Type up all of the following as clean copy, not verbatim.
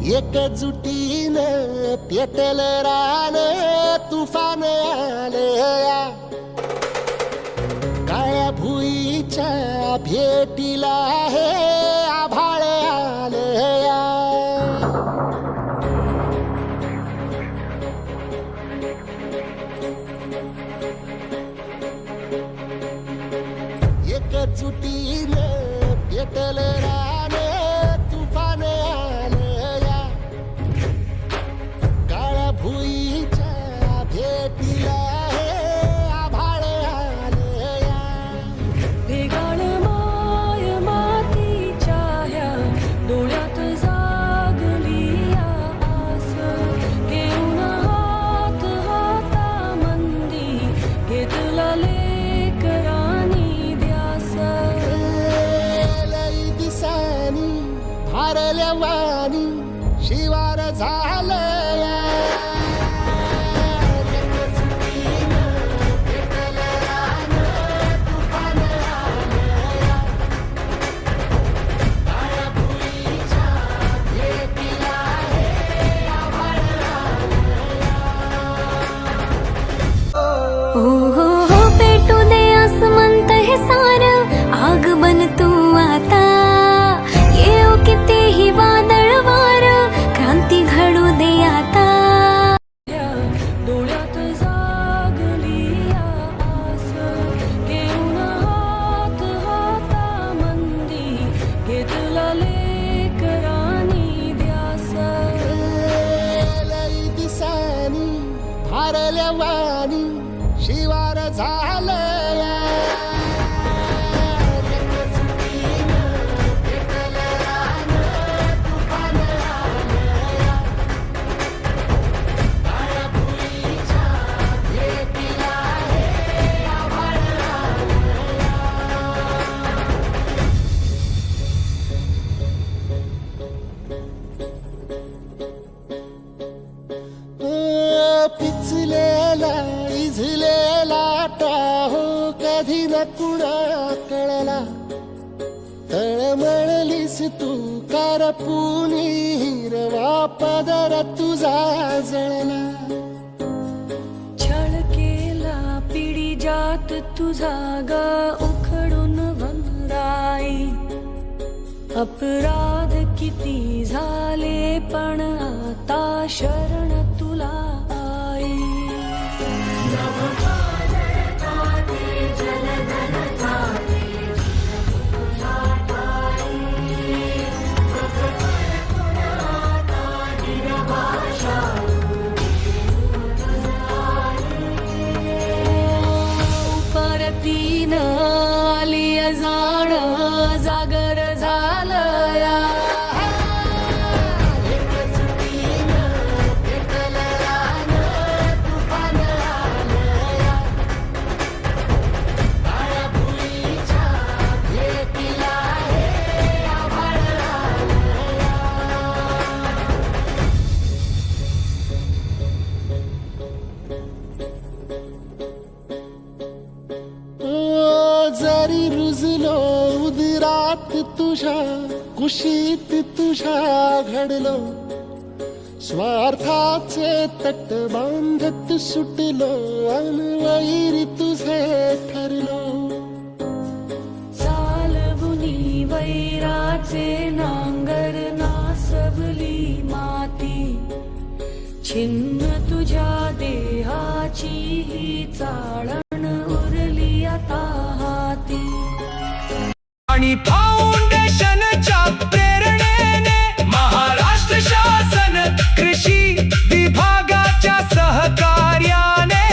एकजुटीनं पेटल रान तुफान आलया काळ्या भुईच्या भेटीला हे आभाळ आलया एकजुटीनं पेटल रान तुफान आलया काळ्या भुईच्या भेटीला हे आभाळ आलया वेगाळ माय मातीच्या ह्या डोळ्यात जागली आस घेऊन हात हातामंदी घेतला लेकरांनी ध्यास लई दिसानी भारल्या वाणी शिवार झालया हो पेटू दे आसमंत हे सार आग बन तू आता येऊ कितीही वादळ वार क्रांती घडू दे आता डोळ्यात जागली आस घेऊन हात हातामंदी घेतला लेकरांनी ध्यास लई दिसानी भारल्या वाणी शिवार झालया पिचलेला इझलेला टाहो कधी न कुणा कळला तळमळलीस तू करपुनी हिरवा पदर तुझा जळला छळ केला पिढी जात तुझा ग उखडून वनराई अपराध किती झाले पण आता शरण तुला आई परतीन आली जाण जागर झालया जरी रुजलो उदरात तुझ्या कुशीत तुझ्या घडलो स्वार्थाचे तट बांधत सुटलो अनवैरी तुझे ठरलो चालवुनी वैराचे नांगर नासवली माती छिन्न तुझ्या देहाची ही चाळण उरली आता हाती आणि फाउंडेशनच्या प्रेरणेने महाराष्ट्र शासन कृषी विभागाच्या सहकार्याने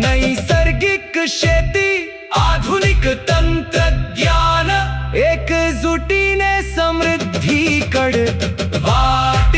नैसर्गिक शेती आधुनिक तंत्रज्ञान एकजुटीने समृद्धीकडे वाट